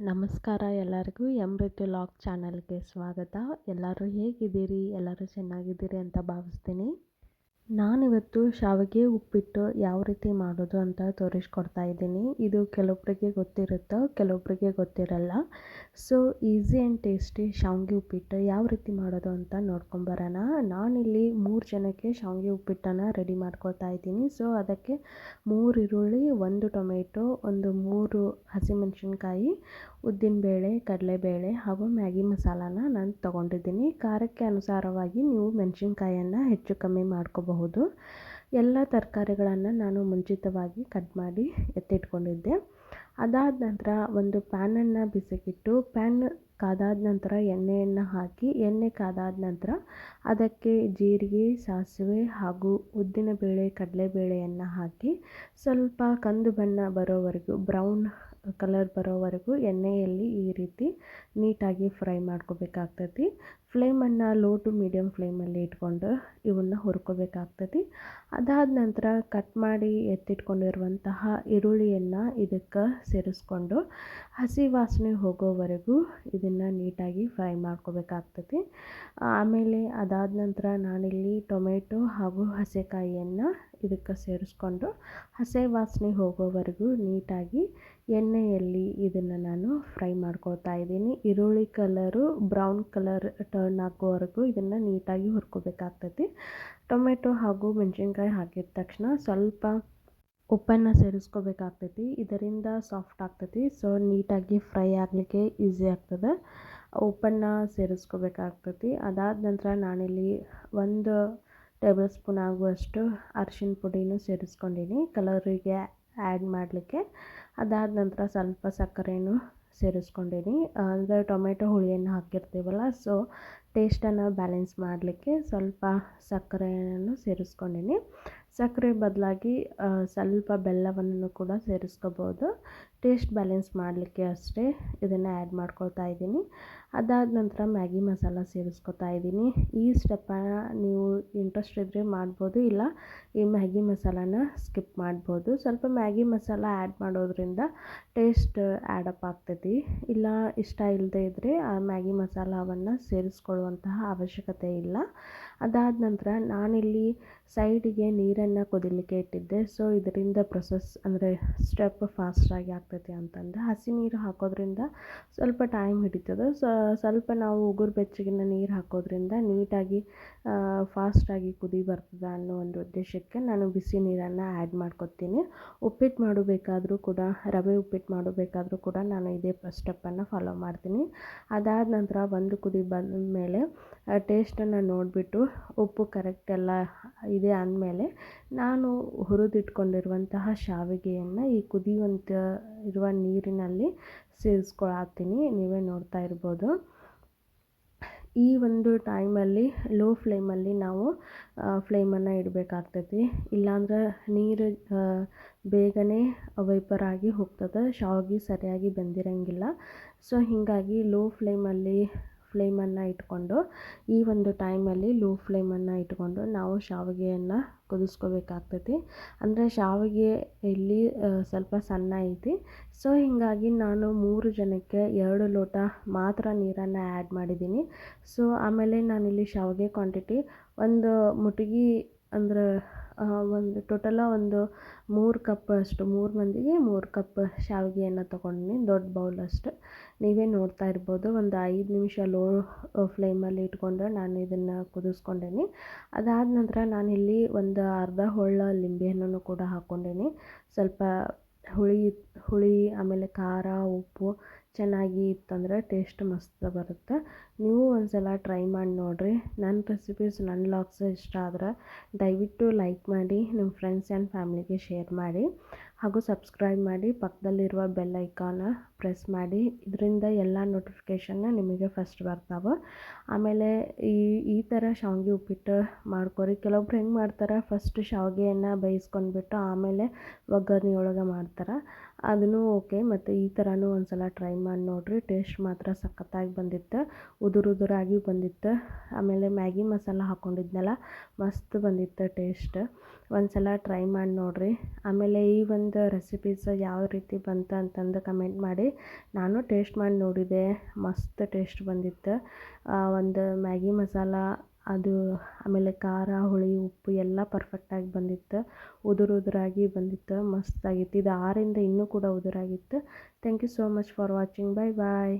ನಮಸ್ಕಾರ ಎಲ್ಲರಿಗೂ ಎಮ್ರಿತಿ ಲಾಗ್ ಚಾನಲ್ಗೆ ಸ್ವಾಗತ. ಎಲ್ಲರೂ ಹೇಗಿದ್ದೀರಿ? ಎಲ್ಲರೂ ಚೆನ್ನಾಗಿದ್ದೀರಿ ಅಂತ ಭಾವಿಸ್ತೀನಿ. ನಾನಿವತ್ತು ಶಾವಿಗೆ ಉಪ್ಪಿಟ್ಟು ಯಾವ ರೀತಿ ಮಾಡೋದು ಅಂತ ತೋರಿಸ್ಕೊಡ್ತಾ ಇದ್ದೀನಿ. ಇದು ಕೆಲವೊಬ್ಬರಿಗೆ ಗೊತ್ತಿರುತ್ತೋ ಕೆಲವೊಬ್ಬರಿಗೆ ಗೊತ್ತಿರಲ್ಲ. ಸೊ ಈಸಿ ಆ್ಯಂಡ್ ಟೇಸ್ಟಿ ಶಾವಿಗೆ ಉಪ್ಪಿಟ್ಟು ಯಾವ ರೀತಿ ಮಾಡೋದು ಅಂತ ನೋಡ್ಕೊಂಬರೋಣ. ನಾನಿಲ್ಲಿ 3 ಜನಕ್ಕೆ ಶಾವಿಗೆ ಉಪ್ಪಿಟ್ಟನ್ನು ರೆಡಿ ಮಾಡ್ಕೊಳ್ತಾ ಇದ್ದೀನಿ. ಸೊ ಅದಕ್ಕೆ 3 ಈರುಳ್ಳಿ, 1 ಟೊಮೆಟೊ, 3 ಹಸಿಮೆಣಸಿನ್ಕಾಯಿ, ಉದ್ದಿನಬೇಳೆ, ಕಡಲೆಬೇಳೆ ಹಾಗೂ ಮ್ಯಾಗಿ ಮಸಾಲಾನ ನಾನು ತೊಗೊಂಡಿದ್ದೀನಿ. ಖಾರಕ್ಕೆ ಅನುಸಾರವಾಗಿ ನೀವು ಮೆಣಸಿನ್ಕಾಯನ್ನು ಹೆಚ್ಚು ಕಮ್ಮಿ ಮಾಡ್ಕೋಬಹುದು. ಎಲ್ಲ ತರಕಾರಿಗಳನ್ನು ನಾನು ಮುಂಚಿತವಾಗಿ ಕಟ್ ಮಾಡಿ ಎತ್ತಿಟ್ಕೊಂಡಿದ್ದೆ. ಅದಾದ ನಂತರ ಒಂದು ಪ್ಯಾನನ್ನು ಬಿಸಿಗಿಟ್ಟು ಪ್ಯಾನ್ ಕಾದಾದ ನಂತರ ಎಣ್ಣೆಯನ್ನು ಹಾಕಿ, ಎಣ್ಣೆ ಕಾದಾದ ನಂತರ ಅದಕ್ಕೆ ಜೀರಿಗೆ, ಸಾಸಿವೆ ಹಾಗೂ ಉದ್ದಿನಬೇಳೆ, ಕಡಲೆಬೇಳೆಯನ್ನು ಹಾಕಿ ಸ್ವಲ್ಪ ಕಂದು ಬಣ್ಣ ಬರೋವರೆಗೂ, ಬ್ರೌನ್ ಕಲರ್ ಬರೋವರೆಗೂ ಎಣ್ಣೆಯಲ್ಲಿ ಈ ರೀತಿ ನೀಟಾಗಿ ಫ್ರೈ ಮಾಡ್ಕೋಬೇಕಾಗ್ತೈತಿ. ಫ್ಲೇಮನ್ನು ಲೋ ಟು ಮೀಡಿಯಮ್ ಫ್ಲೇಮಲ್ಲಿ ಇಟ್ಕೊಂಡು ಇವನ್ನ ಹುರ್ಕೋಬೇಕಾಗ್ತೈತಿ. ಅದಾದ ನಂತರ ಕಟ್ ಮಾಡಿ ಎತ್ತಿಟ್ಕೊಂಡಿರುವಂತಹ ಈರುಳ್ಳಿಯನ್ನು ಇದಕ್ಕೆ ಸೇರಿಸ್ಕೊಂಡು ಹಸಿ ವಾಸನೆ ಹೋಗೋವರೆಗೂ ಇದನ್ನು ನೀಟಾಗಿ ಫ್ರೈ ಮಾಡ್ಕೋಬೇಕಾಗ್ತೈತಿ. ಆಮೇಲೆ ಅದಾದ ನಂತರ ನಾನಿಲ್ಲಿ ಟೊಮೆಟೊ ಹಾಗೂ ಹಸೆಕಾಯಿಯನ್ನು ಇದಕ್ಕೆ ಸೇರಿಸ್ಕೊಂಡು ಹಸಿ ವಾಸನೆ ಹೋಗೋವರೆಗೂ ನೀಟಾಗಿ ಎಣ್ಣೆಯಲ್ಲಿ ಇದನ್ನು ನಾನು ಫ್ರೈ ಮಾಡ್ಕೊಳ್ತಾ ಇದ್ದೀನಿ. ಈರುಳ್ಳಿ ಕಲರು ಬ್ರೌನ್ ಕಲರ್ ಟರ್ನ್ ಆಗೋವರೆಗೂ ಇದನ್ನು ನೀಟಾಗಿ ಹುರ್ಕೋಬೇಕಾಗ್ತೈತಿ. ಟೊಮೆಟೊ ಹಾಗೂ ಮೆಣಸಿನ್ಕಾಯಿ ಹಾಕಿದ ತಕ್ಷಣ ಸ್ವಲ್ಪ ಉಪ್ಪನ್ನು ಸೇರಿಸ್ಕೋಬೇಕಾಗ್ತೈತಿ. ಇದರಿಂದ ಸಾಫ್ಟ್ ಆಗ್ತೈತಿ. ಸೊ ನೀಟಾಗಿ ಫ್ರೈ ಆಗಲಿಕ್ಕೆ ಈಸಿ ಆಗ್ತದೆ. ಉಪ್ಪನ್ನು ಸೇರಿಸ್ಕೋಬೇಕಾಗ್ತೈತಿ. ಅದಾದ ನಂತರ ನಾನಿಲ್ಲಿ 1 ಟೇಬಲ್ ಸ್ಪೂನ್ ಆಗುವಷ್ಟು ಅರಿಶಿನ ಪುಡಿನೂ ಸೇರಿಸ್ಕೊಂಡಿನಿ ಕಲರಿಗೆ ಆ್ಯಡ್ ಮಾಡಲಿಕ್ಕೆ. ಅದಾದ ನಂತರ ಸ್ವಲ್ಪ ಸಕ್ಕರೆನೂ ಸೇರಿಸ್ಕೊಂಡಿನಿ. ಅಂದರೆ ಟೊಮೆಟೊ ಹುಳಿಯನ್ನು ಹಾಕಿರ್ತೀವಲ್ಲ, ಸೊ ಟೇಸ್ಟನ್ನು ಬ್ಯಾಲೆನ್ಸ್ ಮಾಡಲಿಕ್ಕೆ ಸ್ವಲ್ಪ ಸಕ್ಕರೆಯನ್ನು ಸೇರಿಸ್ಕೊಂಡಿನಿ. ಸಕ್ಕರೆ ಬದಲಾಗಿ ಸ್ವಲ್ಪ ಬೆಲ್ಲವನ್ನು ಕೂಡ ಸೇರಿಸ್ಕೋಬೋದು. ಟೇಸ್ಟ್ ಬ್ಯಾಲೆನ್ಸ್ ಮಾಡಲಿಕ್ಕೆ ಅಷ್ಟೇ ಇದನ್ನು ಆ್ಯಡ್ ಮಾಡ್ಕೊಳ್ತಾ ಇದ್ದೀನಿ. ಅದಾದ ನಂತರ ಮ್ಯಾಗಿ ಮಸಾಲ ಸೇರಿಸ್ಕೊತಾ ಇದ್ದೀನಿ. ಈ ಸ್ಟೆಪ್ಪನ್ನು ನೀವು ಇಂಟ್ರೆಸ್ಟ್ ಇದ್ದರೆ ಮಾಡ್ಬೋದು, ಇಲ್ಲ ಈ ಮ್ಯಾಗಿ ಮಸಾಲಾನ ಸ್ಕಿಪ್ ಮಾಡ್ಬೋದು. ಸ್ವಲ್ಪ ಮ್ಯಾಗಿ ಮಸಾಲ ಆ್ಯಡ್ ಮಾಡೋದ್ರಿಂದ ಟೇಸ್ಟ್ ಆ್ಯಡಪ್ ಆಗ್ತೈತಿ. ಇಲ್ಲ ಇಷ್ಟ ಇಲ್ಲದೆ ಇದ್ದರೆ ಆ ಮ್ಯಾಗಿ ಮಸಾಲವನ್ನು ಸೇರಿಸ್ಕೊಳ್ಳುವಂತಹ ಅವಶ್ಯಕತೆ ಇಲ್ಲ. ಅದಾದ ನಂತರ ನಾನಿಲ್ಲಿ ಸೈಡಿಗೆ ನೀರನ್ನು ಕುದಿಲಿಕ್ಕೆ ಇಟ್ಟಿದ್ದೆ. ಸೊ ಇದರಿಂದ ಪ್ರೊಸೆಸ್ ಅಂದರೆ ಸ್ಟೆಪ್ ಫಾಸ್ಟಾಗಿ ಆಗ್ತೈತಿ ಅಂತಂದು ಹಸಿ ನೀರು ಹಾಕೋದ್ರಿಂದ ಸ್ವಲ್ಪ ಟೈಮ್ ಹಿಡಿತದೆ. ಸ್ವಲ್ಪ ನಾವು ಉಗುರು ಬೆಚ್ಚಗಿನ ನೀರು ಹಾಕೋದ್ರಿಂದ ನೀಟಾಗಿ ಫಾಸ್ಟಾಗಿ ಕುದಿ ಬರ್ತದೆ ಅನ್ನೋ ಒಂದು ಉದ್ದೇಶಕ್ಕೆ ನಾನು ಬಿಸಿ ನೀರನ್ನು ಆ್ಯಡ್ ಮಾಡ್ಕೊತೀನಿ. ಉಪ್ಪಿಟ್ಟು ಮಾಡಬೇಕಾದ್ರೂ ಕೂಡ, ರವೆ ಉಪ್ಪಿಟ್ಟು ಮಾಡಬೇಕಾದ್ರೂ ಕೂಡ ನಾನು ಇದೇ ಸ್ಟೆಪ್ಪನ್ನು ಫಾಲೋ ಮಾಡ್ತೀನಿ. ಅದಾದ ನಂತರ ಒಂದು ಕುದಿ ಬಂದ ಮೇಲೆ ಟೇಸ್ಟನ್ನು ನೋಡಿಬಿಟ್ಟು ಉಪ್ಪು ಕರೆಕ್ಟ್ ಎಲ್ಲ ಇದೆ ಅಂದಮೇಲೆ ನಾನು ಹುರಿದಿಟ್ಕೊಂಡಿರುವಂತಹ ಶಾವಿಗೆಯನ್ನು ಈ ಕುದಿಯುವಂಥ ಇರುವ ನೀರಿನಲ್ಲಿ ಸೇರಿಸ್ಕೊಳ್ತೀನಿ. ನೀವೇ ನೋಡ್ತಾ ಇರ್ಬೋದು. ಈ ಒಂದು ಟೈಮಲ್ಲಿ ಲೋ ಫ್ಲೇಮಲ್ಲಿ ನಾವು ಫ್ಲೇಮನ್ನು ಇಡಬೇಕಾಗ್ತೈತಿ. ಇಲ್ಲಾಂದ್ರೆ ನೀರು ಬೇಗನೆ ವೇಪರ್ ಆಗಿ ಹೋಗ್ತದೆ, ಶಾವಿಗೆ ಸರಿಯಾಗಿ ಬೆಂದಿರಂಗಿಲ್ಲ. ಸೊ ಹೀಗಾಗಿ ಲೋ ಫ್ಲೇಮನ್ನು ಇಟ್ಕೊಂಡು ಈ ಒಂದು ಟೈಮಲ್ಲಿ ಲೋ ಫ್ಲೇಮನ್ನು ಇಟ್ಕೊಂಡು ನಾವು ಶಾವಿಗೆಯನ್ನು ಕುದಿಸ್ಕೋಬೇಕಾಗ್ತೈತಿ. ಅಂದರೆ ಶಾವಿಗೆ ಇಲ್ಲಿ ಸ್ವಲ್ಪ ಸಣ್ಣ ಐತಿ. ಸೊ ಹೀಗಾಗಿ ನಾನು 3 ಜನಕ್ಕೆ 2 ಲೋಟ ಮಾತ್ರ ನೀರನ್ನು ಆ್ಯಡ್ ಮಾಡಿದ್ದೀನಿ. ಸೊ ಆಮೇಲೆ ನಾನಿಲ್ಲಿ ಶಾವಿಗೆ ಕ್ವಾಂಟಿಟಿ ಒಂದು ಮುಟಗಿ ಅಂದರೆ ಒಂದು 3 ಕಪ್ ಅಷ್ಟು, 3 ಮಂದಿಗೆ 3 ಕಪ್ ಶಾವಿಗೆಯನ್ನು ತೊಗೊಂಡಿನಿ, ದೊಡ್ಡ ಬೌಲಷ್ಟು. ನೀವೇ ನೋಡ್ತಾ ಇರ್ಬೋದು. ಒಂದು 5 ನಿಮಿಷ ಲೋ ಫ್ಲೇಮಲ್ಲಿ ಇಟ್ಕೊಂಡು ನಾನು ಇದನ್ನು ಕುದಿಸ್ಕೊಂಡೇನಿ. ಅದಾದ ನಂತರ ನಾನಿಲ್ಲಿ ಒಂದು ಅರ್ಧ ಹೊಳ್ಳ ಲಿಂಬೆಹಣ್ಣನ್ನು ಕೂಡ ಹಾಕ್ಕೊಂಡೇನಿ. ಸ್ವಲ್ಪ ಹುಳಿ ಆಮೇಲೆ ಖಾರ, ಉಪ್ಪು ಚೆನ್ನಾಗಿ ಇತ್ತಂದರೆ ಟೇಸ್ಟ್ ಮಸ್ತ್ ಬರುತ್ತೆ. ನೀವು ಒಂದ್ಸಲ ಟ್ರೈ ಮಾಡಿ ನೋಡಿರಿ. ನನ್ನ ರೆಸಿಪೀಸ್, ನನ್ನ ವ್ಲಾಗ್ಸ್ ಇಷ್ಟ ಆದ್ರೆ ದಯವಿಟ್ಟು ಲೈಕ್ ಮಾಡಿ, ನಿಮ್ಮ ಫ್ರೆಂಡ್ಸ್ ಆ್ಯಂಡ್ ಫ್ಯಾಮ್ಲಿಗೆ ಶೇರ್ ಮಾಡಿ ಹಾಗೂ ಸಬ್ಸ್ಕ್ರೈಬ್ ಮಾಡಿ. ಪಕ್ಕದಲ್ಲಿರುವ ಬೆಲ್ ಐಕಾನ ಪ್ರೆಸ್ ಮಾಡಿ. ಇದರಿಂದ ಎಲ್ಲ ನೋಟಿಫಿಕೇಷನ್ನ ನಿಮಗೆ ಫಸ್ಟ್ ಬರ್ತಾವೆ. ಆಮೇಲೆ ಈ ಥರ ಶಾವಿಗೆ ಉಪ್ಪಿಟ್ಟು ಮಾಡ್ಕೊರಿ. ಕೆಲವೊಬ್ರು ಹೆಂಗೆ ಮಾಡ್ತಾರೆ, ಫಸ್ಟ್ ಶಾವಿಗೆಯನ್ನು ಬೇಯಿಸ್ಕೊಂಡ್ಬಿಟ್ಟು ಆಮೇಲೆ ಒಗ್ಗರಣೆ ಒಳಗೆ ಮಾಡ್ತಾರೆ. ಅದೂ ಓಕೆ. ಮತ್ತು ಈ ಥರನೂ ಒಂದು ಸಲ ಟ್ರೈ ಮಾಡಿ ನೋಡಿರಿ, ಟೇಸ್ಟ್ ಮಾತ್ರ ಸಖತ್ತಾಗಿ ಬಂದಿತ್ತು, ಉದುರಾಗಿ ಬಂದಿತ್ತು. ಆಮೇಲೆ ಮ್ಯಾಗಿ ಮಸಾಲ ಹಾಕ್ಕೊಂಡಿದ್ನಲ್ಲ, ಮಸ್ತ್ ಬಂದಿತ್ತು ಟೇಸ್ಟ್. ಒಂದು ಸಲ ಟ್ರೈ ಮಾಡಿ ನೋಡಿರಿ. ಆಮೇಲೆ ಈ ಒಂದು ರೆಸಿಪೀಸ್ ಯಾವ ರೀತಿ ಬಂತು ಅಂತಂದು ಕಮೆಂಟ್ ಮಾಡಿ. ನಾನು ಟೇಸ್ಟ್ ಮಾಡಿ ನೋಡಿದೆ, ಮಸ್ತ್ ಟೇಸ್ಟ್ ಬಂದಿತ್ತು. ಒಂದು ಮ್ಯಾಗಿ ಮಸಾಲ ಅದು, ಆಮೇಲೆ ಖಾರ, ಹುಳಿ, ಉಪ್ಪು ಎಲ್ಲ ಪರ್ಫೆಕ್ಟಾಗಿ ಬಂದಿತ್ತು. ಉದುರಾಗಿ ಬಂದಿತ್ತು, ಮಸ್ತಾಗಿತ್ತು. ಇದು 6ರಿಂದ ಇನ್ನೂ ಕೂಡ ಉದುರಾಗಿತ್ತು. Thank you so much for watching. Bye bye.